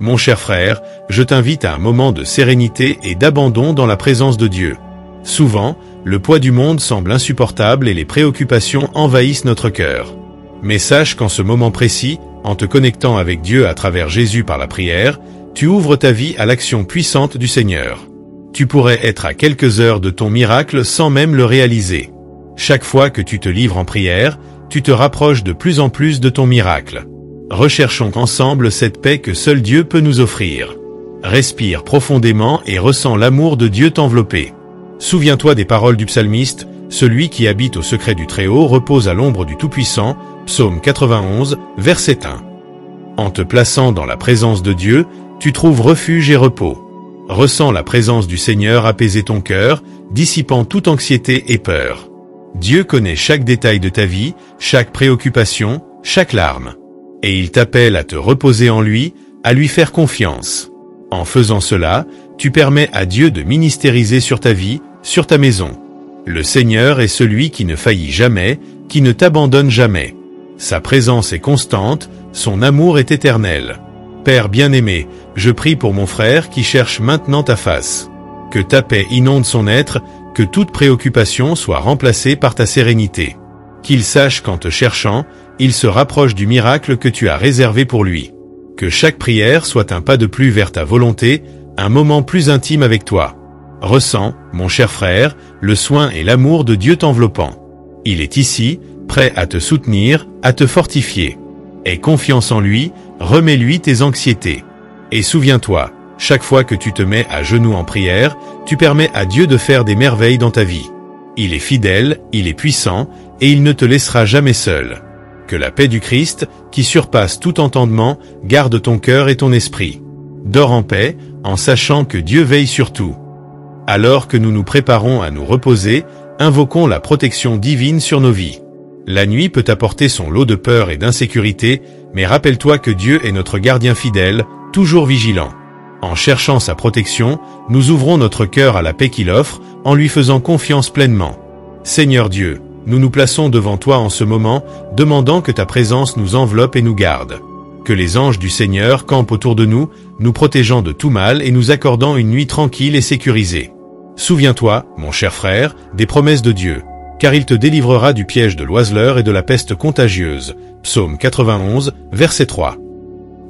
Mon cher frère, je t'invite à un moment de sérénité et d'abandon dans la présence de Dieu. Souvent, le poids du monde semble insupportable et les préoccupations envahissent notre cœur. Mais sache qu'en ce moment précis, en te connectant avec Dieu à travers Jésus par la prière, tu ouvres ta vie à l'action puissante du Seigneur. Tu pourrais être à quelques heures de ton miracle sans même le réaliser. Chaque fois que tu te livres en prière, tu te rapproches de plus en plus de ton miracle. Recherchons ensemble cette paix que seul Dieu peut nous offrir. Respire profondément et ressens l'amour de Dieu t'envelopper. Souviens-toi des paroles du psalmiste, « Celui qui habite au secret du Très-Haut repose à l'ombre du Tout-Puissant » Psaume 91, verset 1. En te plaçant dans la présence de Dieu, tu trouves refuge et repos. Ressens la présence du Seigneur apaiser ton cœur, dissipant toute anxiété et peur. Dieu connaît chaque détail de ta vie, chaque préoccupation, chaque larme. Et il t'appelle à te reposer en lui, à lui faire confiance. En faisant cela, tu permets à Dieu de ministériser sur ta vie, sur ta maison. Le Seigneur est celui qui ne faillit jamais, qui ne t'abandonne jamais. Sa présence est constante, son amour est éternel. Père bien-aimé, je prie pour mon frère qui cherche maintenant ta face. Que ta paix inonde son être, que toute préoccupation soit remplacée par ta sérénité. Qu'il sache qu'en te cherchant, il se rapproche du miracle que tu as réservé pour lui. Que chaque prière soit un pas de plus vers ta volonté, un moment plus intime avec toi. Ressens, mon cher frère, le soin et l'amour de Dieu t'enveloppant. Il est ici, prêt à te soutenir, à te fortifier. Aie confiance en lui, remets-lui tes anxiétés. Et souviens-toi, chaque fois que tu te mets à genoux en prière, tu permets à Dieu de faire des merveilles dans ta vie. Il est fidèle, il est puissant, et il ne te laissera jamais seul. Que la paix du Christ, qui surpasse tout entendement, garde ton cœur et ton esprit. Dors en paix, en sachant que Dieu veille sur tout. Alors que nous nous préparons à nous reposer, invoquons la protection divine sur nos vies. La nuit peut apporter son lot de peur et d'insécurité, mais rappelle-toi que Dieu est notre gardien fidèle, toujours vigilant. En cherchant sa protection, nous ouvrons notre cœur à la paix qu'il offre, en lui faisant confiance pleinement. Seigneur Dieu, nous nous plaçons devant toi en ce moment, demandant que ta présence nous enveloppe et nous garde. Que les anges du Seigneur campent autour de nous, nous protégeant de tout mal et nous accordant une nuit tranquille et sécurisée. Souviens-toi, mon cher frère, des promesses de Dieu, car il te délivrera du piège de l'oiseleur et de la peste contagieuse. Psaume 91, verset 3.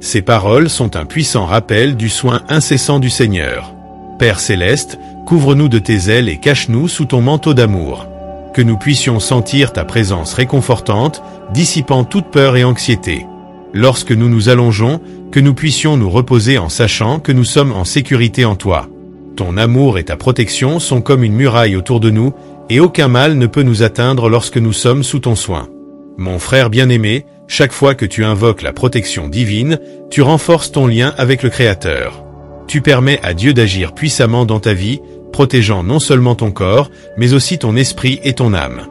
Ces paroles sont un puissant rappel du soin incessant du Seigneur. Père céleste, couvre-nous de tes ailes et cache-nous sous ton manteau d'amour. Que nous puissions sentir ta présence réconfortante, dissipant toute peur et anxiété. Lorsque nous nous allongeons, que nous puissions nous reposer en sachant que nous sommes en sécurité en toi. Ton amour et ta protection sont comme une muraille autour de nous, et aucun mal ne peut nous atteindre lorsque nous sommes sous ton soin. Mon frère bien-aimé, chaque fois que tu invoques la protection divine, tu renforces ton lien avec le Créateur. Tu permets à Dieu d'agir puissamment dans ta vie, protégeant non seulement ton corps, mais aussi ton esprit et ton âme.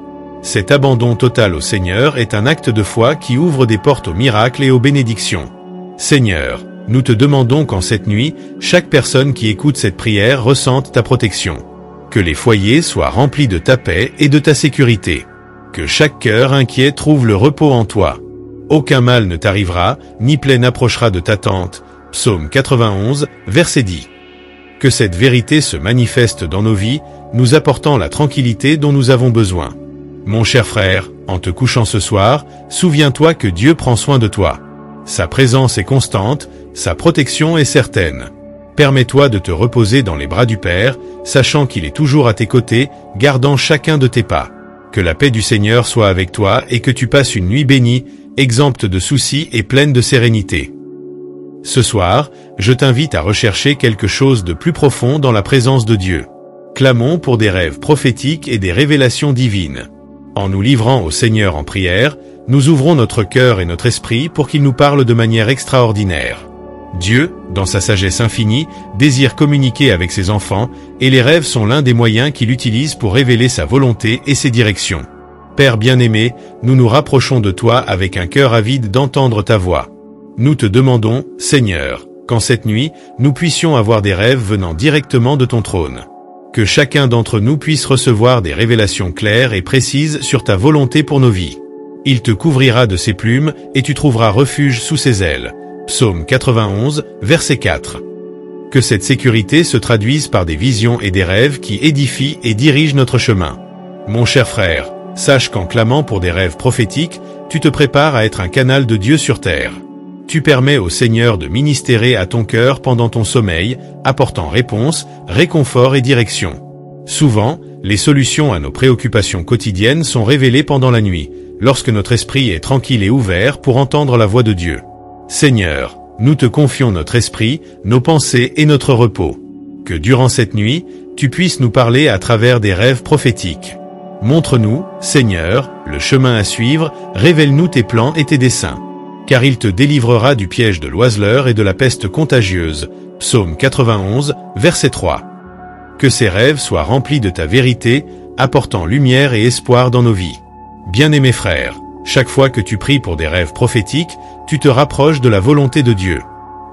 Cet abandon total au Seigneur est un acte de foi qui ouvre des portes aux miracles et aux bénédictions. Seigneur, nous te demandons qu'en cette nuit, chaque personne qui écoute cette prière ressente ta protection. Que les foyers soient remplis de ta paix et de ta sécurité. Que chaque cœur inquiet trouve le repos en toi. Aucun mal ne t'arrivera, ni plaie n'approchera de ta tente. Psaume 91, verset 10. Que cette vérité se manifeste dans nos vies, nous apportant la tranquillité dont nous avons besoin. Mon cher frère, en te couchant ce soir, souviens-toi que Dieu prend soin de toi. Sa présence est constante, sa protection est certaine. Permets-toi de te reposer dans les bras du Père, sachant qu'il est toujours à tes côtés, gardant chacun de tes pas. Que la paix du Seigneur soit avec toi et que tu passes une nuit bénie, exempte de soucis et pleine de sérénité. Ce soir, je t'invite à rechercher quelque chose de plus profond dans la présence de Dieu. Clamons pour des rêves prophétiques et des révélations divines. En nous livrant au Seigneur en prière, nous ouvrons notre cœur et notre esprit pour qu'il nous parle de manière extraordinaire. Dieu, dans sa sagesse infinie, désire communiquer avec ses enfants, et les rêves sont l'un des moyens qu'il utilise pour révéler sa volonté et ses directions. Père bien-aimé, nous nous rapprochons de toi avec un cœur avide d'entendre ta voix. Nous te demandons, Seigneur, qu'en cette nuit, nous puissions avoir des rêves venant directement de ton trône. Que chacun d'entre nous puisse recevoir des révélations claires et précises sur ta volonté pour nos vies. Il te couvrira de ses plumes, et tu trouveras refuge sous ses ailes. Psaume 91, verset 4. Que cette sécurité se traduise par des visions et des rêves qui édifient et dirigent notre chemin. Mon cher frère, sache qu'en clamant pour des rêves prophétiques, tu te prépares à être un canal de Dieu sur terre. Tu permets au Seigneur de ministérer à ton cœur pendant ton sommeil, apportant réponse, réconfort et direction. Souvent, les solutions à nos préoccupations quotidiennes sont révélées pendant la nuit, lorsque notre esprit est tranquille et ouvert pour entendre la voix de Dieu. Seigneur, nous te confions notre esprit, nos pensées et notre repos. Que durant cette nuit, tu puisses nous parler à travers des rêves prophétiques. Montre-nous, Seigneur, le chemin à suivre, révèle-nous tes plans et tes desseins. Car il te délivrera du piège de l'oiseleur et de la peste contagieuse. Psaume 91, verset 3. Que ces rêves soient remplis de ta vérité, apportant lumière et espoir dans nos vies. Bien-aimés frères, chaque fois que tu pries pour des rêves prophétiques, tu te rapproches de la volonté de Dieu.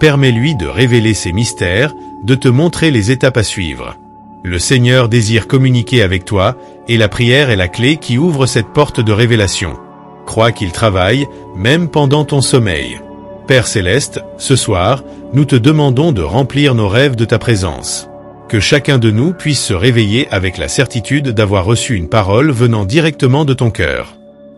Permets-lui de révéler ses mystères, de te montrer les étapes à suivre. Le Seigneur désire communiquer avec toi, et la prière est la clé qui ouvre cette porte de révélation. Crois qu'il travaille, même pendant ton sommeil. Père Céleste, ce soir, nous te demandons de remplir nos rêves de ta présence. Que chacun de nous puisse se réveiller avec la certitude d'avoir reçu une parole venant directement de ton cœur.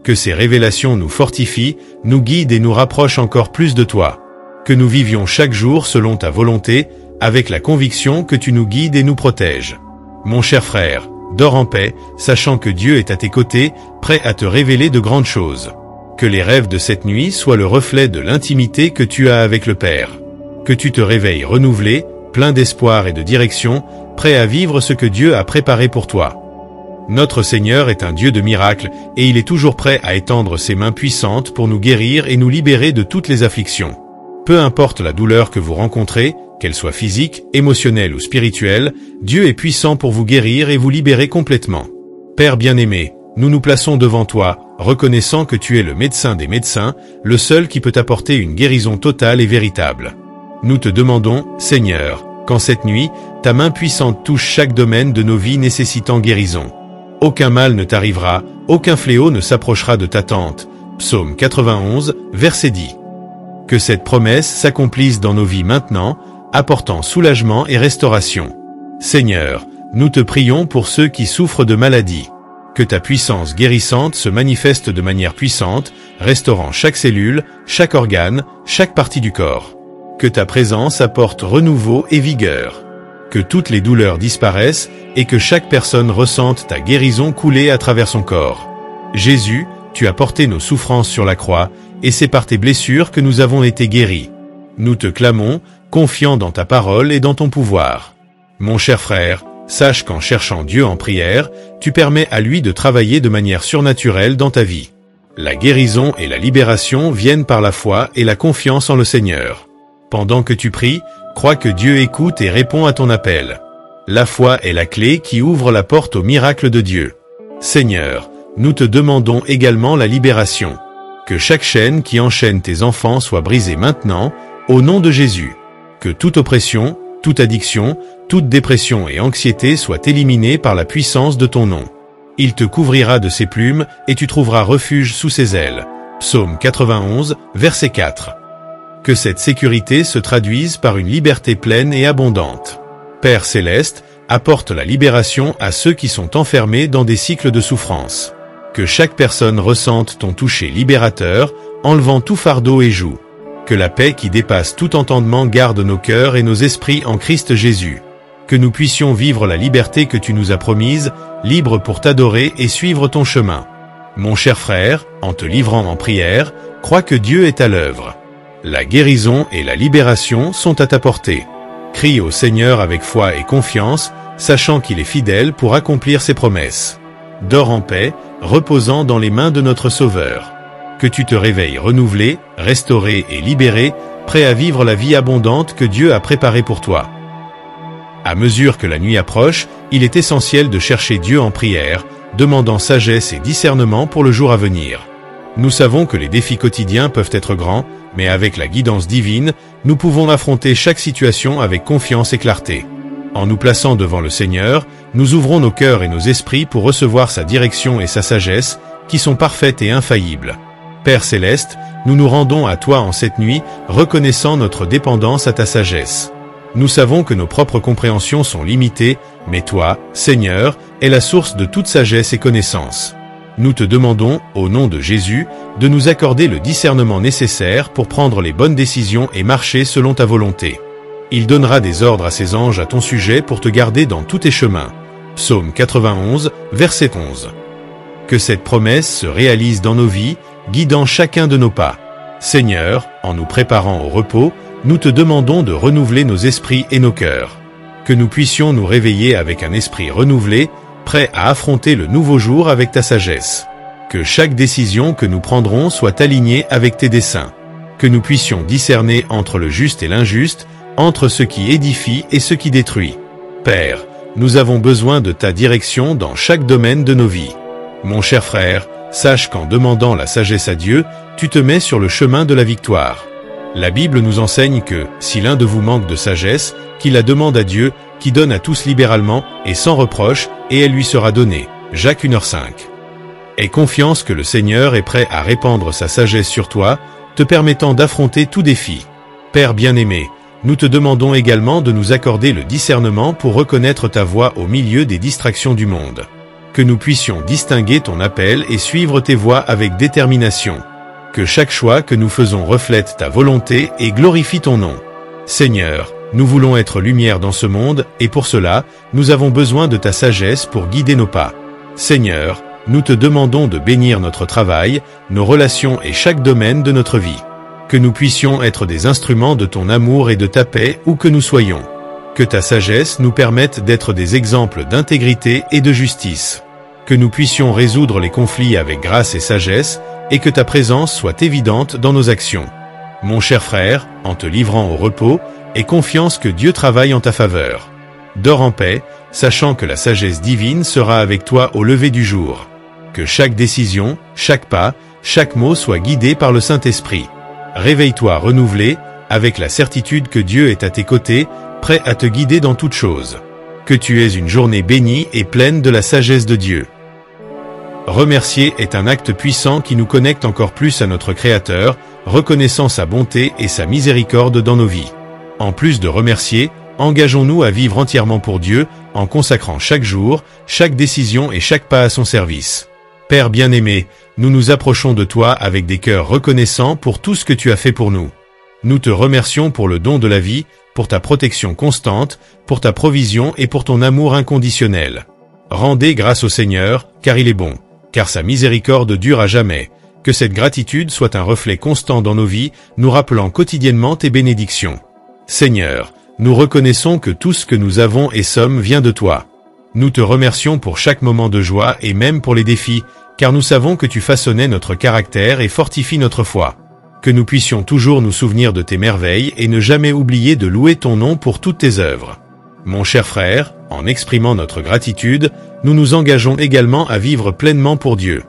Que ces révélations nous fortifient, nous guident et nous rapprochent encore plus de toi. Que nous vivions chaque jour selon ta volonté, avec la conviction que tu nous guides et nous protèges. Mon cher frère, dors en paix, sachant que Dieu est à tes côtés, prêt à te révéler de grandes choses. Que les rêves de cette nuit soient le reflet de l'intimité que tu as avec le Père. Que tu te réveilles renouvelé, plein d'espoir et de direction, prêt à vivre ce que Dieu a préparé pour toi. Notre Seigneur est un Dieu de miracles, et il est toujours prêt à étendre ses mains puissantes pour nous guérir et nous libérer de toutes les afflictions. Peu importe la douleur que vous rencontrez, qu'elle soit physique, émotionnelle ou spirituelle, Dieu est puissant pour vous guérir et vous libérer complètement. Père bien-aimé, nous nous plaçons devant toi, reconnaissant que tu es le médecin des médecins, le seul qui peut apporter une guérison totale et véritable. Nous te demandons, Seigneur, qu'en cette nuit, ta main puissante touche chaque domaine de nos vies nécessitant guérison. Aucun mal ne t'arrivera, aucun fléau ne s'approchera de ta tente. Psaume 91, verset 10. Que cette promesse s'accomplisse dans nos vies maintenant, apportant soulagement et restauration. Seigneur, nous te prions pour ceux qui souffrent de maladies. Que ta puissance guérissante se manifeste de manière puissante, restaurant chaque cellule, chaque organe, chaque partie du corps. Que ta présence apporte renouveau et vigueur. Que toutes les douleurs disparaissent et que chaque personne ressente ta guérison couler à travers son corps. Jésus, tu as porté nos souffrances sur la croix, et c'est par tes blessures que nous avons été guéris. Nous te clamons, confiants dans ta parole et dans ton pouvoir. Mon cher frère, sache qu'en cherchant Dieu en prière, tu permets à lui de travailler de manière surnaturelle dans ta vie. La guérison et la libération viennent par la foi et la confiance en le Seigneur. Pendant que tu pries, crois que Dieu écoute et répond à ton appel. La foi est la clé qui ouvre la porte au miracle de Dieu. Seigneur, nous te demandons également la libération. Que chaque chaîne qui enchaîne tes enfants soit brisée maintenant, au nom de Jésus. Que toute oppression, toute addiction, toute dépression et anxiété soient éliminées par la puissance de ton nom. Il te couvrira de ses plumes et tu trouveras refuge sous ses ailes. Psaume 91, verset 4. Que cette sécurité se traduise par une liberté pleine et abondante. Père Céleste, apporte la libération à ceux qui sont enfermés dans des cycles de souffrance. Que chaque personne ressente ton toucher libérateur, enlevant tout fardeau et joug. Que la paix qui dépasse tout entendement garde nos cœurs et nos esprits en Christ Jésus. Que nous puissions vivre la liberté que tu nous as promise, libres pour t'adorer et suivre ton chemin. Mon cher frère, en te livrant en prière, crois que Dieu est à l'œuvre. La guérison et la libération sont à ta portée. Crie au Seigneur avec foi et confiance, sachant qu'il est fidèle pour accomplir ses promesses. Dors en paix, reposant dans les mains de notre Sauveur. Que tu te réveilles renouvelé, restauré et libéré, prêt à vivre la vie abondante que Dieu a préparée pour toi. À mesure que la nuit approche, il est essentiel de chercher Dieu en prière, demandant sagesse et discernement pour le jour à venir. Nous savons que les défis quotidiens peuvent être grands, mais avec la guidance divine, nous pouvons affronter chaque situation avec confiance et clarté. En nous plaçant devant le Seigneur, nous ouvrons nos cœurs et nos esprits pour recevoir sa direction et sa sagesse, qui sont parfaites et infaillibles. Père céleste, nous nous rendons à toi en cette nuit, reconnaissant notre dépendance à ta sagesse. Nous savons que nos propres compréhensions sont limitées, mais toi, Seigneur, es la source de toute sagesse et connaissance. Nous te demandons, au nom de Jésus, de nous accorder le discernement nécessaire pour prendre les bonnes décisions et marcher selon ta volonté. Il donnera des ordres à ses anges à ton sujet pour te garder dans tous tes chemins. Psaume 91, verset 11. Que cette promesse se réalise dans nos vies, guidant chacun de nos pas. Seigneur, en nous préparant au repos, nous te demandons de renouveler nos esprits et nos cœurs. Que nous puissions nous réveiller avec un esprit renouvelé, prêt à affronter le nouveau jour avec ta sagesse. Que chaque décision que nous prendrons soit alignée avec tes desseins. Que nous puissions discerner entre le juste et l'injuste, entre ce qui édifie et ce qui détruit. Père, nous avons besoin de ta direction dans chaque domaine de nos vies. Mon cher frère, sache qu'en demandant la sagesse à Dieu, tu te mets sur le chemin de la victoire. La Bible nous enseigne que, si l'un de vous manque de sagesse, qu'il la demande à Dieu, qui donne à tous libéralement et sans reproche, et elle lui sera donnée. Jacques 1h5. Aie confiance que le Seigneur est prêt à répandre sa sagesse sur toi, te permettant d'affronter tout défi. Père bien-aimé, nous te demandons également de nous accorder le discernement pour reconnaître ta voix au milieu des distractions du monde. Que nous puissions distinguer ton appel et suivre tes voies avec détermination. Que chaque choix que nous faisons reflète ta volonté et glorifie ton nom. Seigneur, nous voulons être lumière dans ce monde, et pour cela, nous avons besoin de ta sagesse pour guider nos pas. Seigneur, nous te demandons de bénir notre travail, nos relations et chaque domaine de notre vie. Que nous puissions être des instruments de ton amour et de ta paix où que nous soyons. Que ta sagesse nous permette d'être des exemples d'intégrité et de justice. Que nous puissions résoudre les conflits avec grâce et sagesse, et que ta présence soit évidente dans nos actions. Mon cher frère, en te livrant au repos, aie confiance que Dieu travaille en ta faveur. Dors en paix, sachant que la sagesse divine sera avec toi au lever du jour. Que chaque décision, chaque pas, chaque mot soit guidé par le Saint-Esprit. Réveille-toi renouvelé, avec la certitude que Dieu est à tes côtés, prêt à te guider dans toutes choses. Que tu aies une journée bénie et pleine de la sagesse de Dieu. Remercier est un acte puissant qui nous connecte encore plus à notre Créateur, reconnaissant sa bonté et sa miséricorde dans nos vies. En plus de remercier, engageons-nous à vivre entièrement pour Dieu, en consacrant chaque jour, chaque décision et chaque pas à son service. Père bien-aimé, nous nous approchons de toi avec des cœurs reconnaissants pour tout ce que tu as fait pour nous. Nous te remercions pour le don de la vie, pour ta protection constante, pour ta provision et pour ton amour inconditionnel. Rendez grâce au Seigneur, car il est bon, car sa miséricorde dure à jamais. Que cette gratitude soit un reflet constant dans nos vies, nous rappelant quotidiennement tes bénédictions. Seigneur, nous reconnaissons que tout ce que nous avons et sommes vient de toi. Nous te remercions pour chaque moment de joie et même pour les défis, car nous savons que tu façonnais notre caractère et fortifies notre foi. Que nous puissions toujours nous souvenir de tes merveilles et ne jamais oublier de louer ton nom pour toutes tes œuvres. Mon cher frère, en exprimant notre gratitude, nous nous engageons également à vivre pleinement pour Dieu.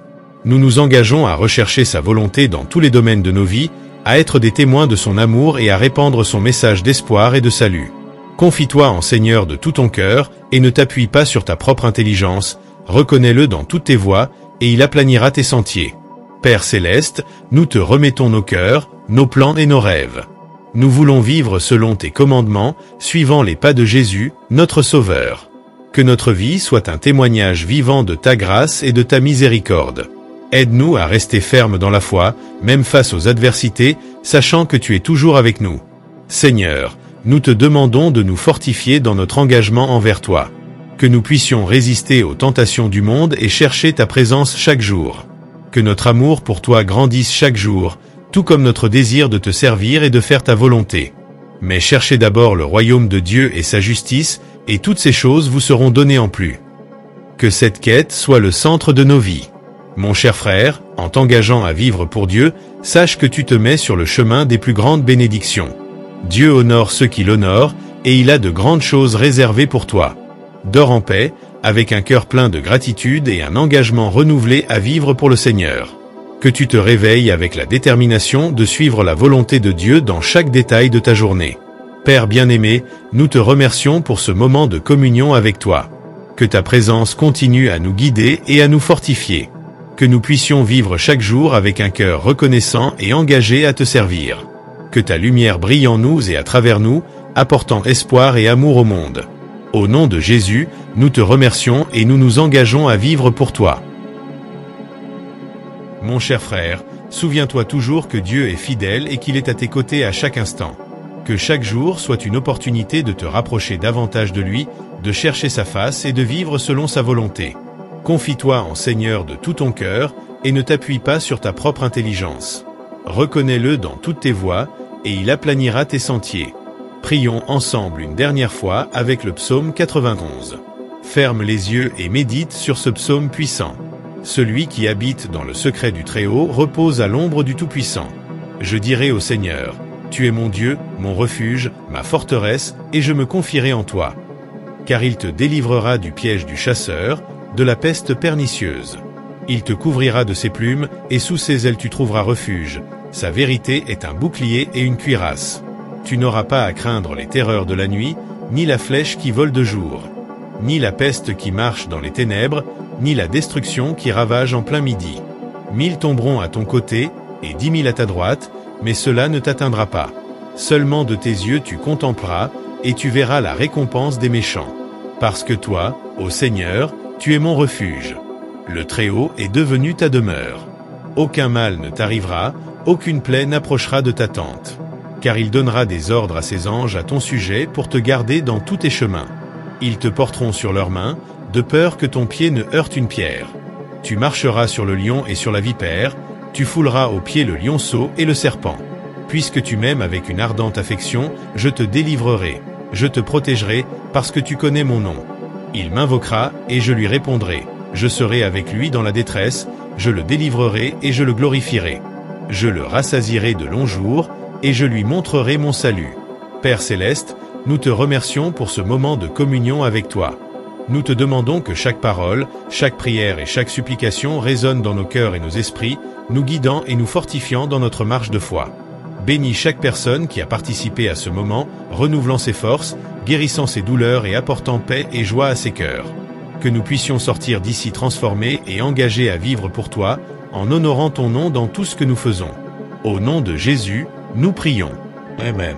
Nous nous engageons à rechercher sa volonté dans tous les domaines de nos vies, à être des témoins de son amour et à répandre son message d'espoir et de salut. Confie-toi en Seigneur de tout ton cœur et ne t'appuie pas sur ta propre intelligence, reconnais-le dans toutes tes voies et il aplanira tes sentiers. Père céleste, nous te remettons nos cœurs, nos plans et nos rêves. Nous voulons vivre selon tes commandements, suivant les pas de Jésus, notre Sauveur. Que notre vie soit un témoignage vivant de ta grâce et de ta miséricorde. Aide-nous à rester fermes dans la foi, même face aux adversités, sachant que tu es toujours avec nous. Seigneur, nous te demandons de nous fortifier dans notre engagement envers toi. Que nous puissions résister aux tentations du monde et chercher ta présence chaque jour. Que notre amour pour toi grandisse chaque jour, tout comme notre désir de te servir et de faire ta volonté. Mais cherchez d'abord le royaume de Dieu et sa justice, et toutes ces choses vous seront données en plus. Que cette quête soit le centre de nos vies. Mon cher frère, en t'engageant à vivre pour Dieu, sache que tu te mets sur le chemin des plus grandes bénédictions. Dieu honore ceux qui l'honorent, et il a de grandes choses réservées pour toi. Dors en paix, avec un cœur plein de gratitude et un engagement renouvelé à vivre pour le Seigneur. Que tu te réveilles avec la détermination de suivre la volonté de Dieu dans chaque détail de ta journée. Père bien-aimé, nous te remercions pour ce moment de communion avec toi. Que ta présence continue à nous guider et à nous fortifier. Que nous puissions vivre chaque jour avec un cœur reconnaissant et engagé à te servir. Que ta lumière brille en nous et à travers nous, apportant espoir et amour au monde. Au nom de Jésus, nous te remercions et nous nous engageons à vivre pour toi. Mon cher frère, souviens-toi toujours que Dieu est fidèle et qu'il est à tes côtés à chaque instant. Que chaque jour soit une opportunité de te rapprocher davantage de lui, de chercher sa face et de vivre selon sa volonté. Confie-toi en Seigneur de tout ton cœur et ne t'appuie pas sur ta propre intelligence. Reconnais-le dans toutes tes voies et il aplanira tes sentiers. Prions ensemble une dernière fois avec le psaume 91. Ferme les yeux et médite sur ce psaume puissant. Celui qui habite dans le secret du Très-Haut repose à l'ombre du Tout-Puissant. Je dirai au Seigneur, tu es mon Dieu, mon refuge, ma forteresse, et je me confierai en toi. Car il te délivrera du piège du chasseur, de la peste pernicieuse. Il te couvrira de ses plumes, et sous ses ailes tu trouveras refuge. Sa vérité est un bouclier et une cuirasse. Tu n'auras pas à craindre les terreurs de la nuit, ni la flèche qui vole de jour, ni la peste qui marche dans les ténèbres, ni la destruction qui ravage en plein midi. 1000 tomberont à ton côté, et 10 000 à ta droite, mais cela ne t'atteindra pas. Seulement de tes yeux tu contempleras, et tu verras la récompense des méchants. Parce que toi, ô Seigneur, tu es mon refuge. Le Très-Haut est devenu ta demeure. Aucun mal ne t'arrivera, aucune plaie n'approchera de ta tente. Car il donnera des ordres à ses anges à ton sujet pour te garder dans tous tes chemins. Ils te porteront sur leurs mains, de peur que ton pied ne heurte une pierre. Tu marcheras sur le lion et sur la vipère, tu fouleras aux pieds le lionceau et le serpent. Puisque tu m'aimes avec une ardente affection, je te délivrerai, je te protégerai, parce que tu connais mon nom. Il m'invoquera, et je lui répondrai. Je serai avec lui dans la détresse, je le délivrerai et je le glorifierai. Je le rassasierai de longs jours, et je lui montrerai mon salut. Père céleste, nous te remercions pour ce moment de communion avec toi. Nous te demandons que chaque parole, chaque prière et chaque supplication résonnent dans nos cœurs et nos esprits, nous guidant et nous fortifiant dans notre marche de foi. Bénis chaque personne qui a participé à ce moment, renouvelant ses forces, guérissant ses douleurs et apportant paix et joie à ses cœurs. Que nous puissions sortir d'ici transformés et engagés à vivre pour toi, en honorant ton nom dans tout ce que nous faisons. Au nom de Jésus, nous prions. Amen.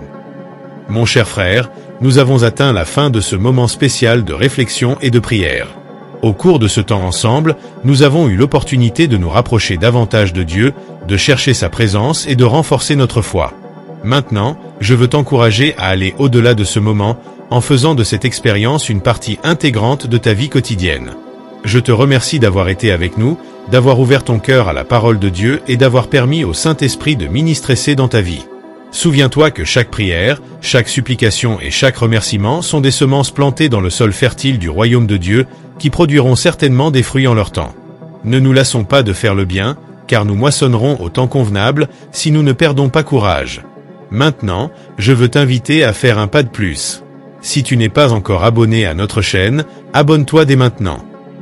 Mon cher frère, nous avons atteint la fin de ce moment spécial de réflexion et de prière. Au cours de ce temps ensemble, nous avons eu l'opportunité de nous rapprocher davantage de Dieu, de chercher sa présence et de renforcer notre foi. Maintenant, je veux t'encourager à aller au-delà de ce moment, en faisant de cette expérience une partie intégrante de ta vie quotidienne. Je te remercie d'avoir été avec nous, d'avoir ouvert ton cœur à la parole de Dieu et d'avoir permis au Saint-Esprit de ministrer dans ta vie. Souviens-toi que chaque prière, chaque supplication et chaque remerciement sont des semences plantées dans le sol fertile du royaume de Dieu, qui produiront certainement des fruits en leur temps. Ne nous lassons pas de faire le bien, car nous moissonnerons au temps convenable si nous ne perdons pas courage. Maintenant, je veux t'inviter à faire un pas de plus. Si tu n'es pas encore abonné à notre chaîne, abonne-toi dès maintenant.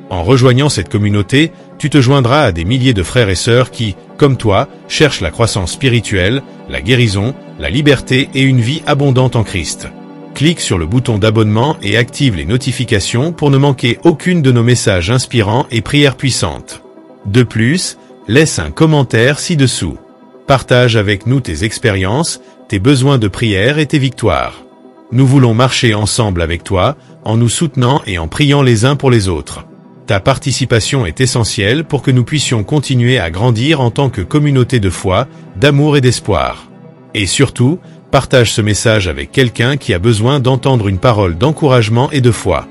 En rejoignant cette communauté, tu te joindras à des milliers de frères et sœurs qui, comme toi, cherchent la croissance spirituelle, la guérison, la liberté et une vie abondante en Christ. Clique sur le bouton d'abonnement et active les notifications pour ne manquer aucune de nos messages inspirants et prières puissantes. De plus, laisse un commentaire ci-dessous. Partage avec nous tes expériences, tes besoins de prière et tes victoires. Nous voulons marcher ensemble avec toi, en nous soutenant et en priant les uns pour les autres. Ta participation est essentielle pour que nous puissions continuer à grandir en tant que communauté de foi, d'amour et d'espoir. Et surtout, partage ce message avec quelqu'un qui a besoin d'entendre une parole d'encouragement et de foi.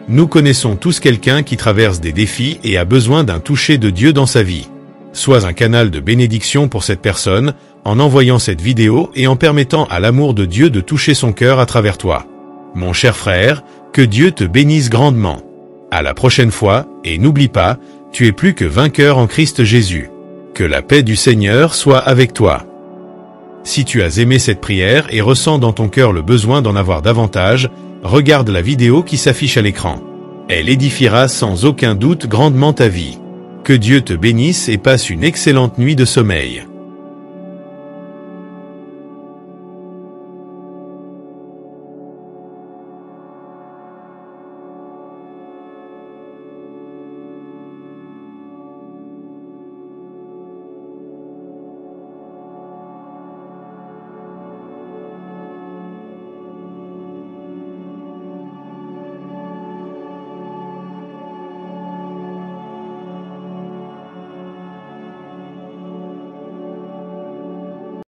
Nous connaissons tous quelqu'un qui traverse des défis et a besoin d'un toucher de Dieu dans sa vie. Sois un canal de bénédiction pour cette personne, en envoyant cette vidéo et en permettant à l'amour de Dieu de toucher son cœur à travers toi. Mon cher frère, que Dieu te bénisse grandement. À la prochaine fois, et n'oublie pas, tu es plus que vainqueur en Christ Jésus. Que la paix du Seigneur soit avec toi. Si tu as aimé cette prière et ressens dans ton cœur le besoin d'en avoir davantage, regarde la vidéo qui s'affiche à l'écran. Elle édifiera sans aucun doute grandement ta vie. Que Dieu te bénisse et passe une excellente nuit de sommeil.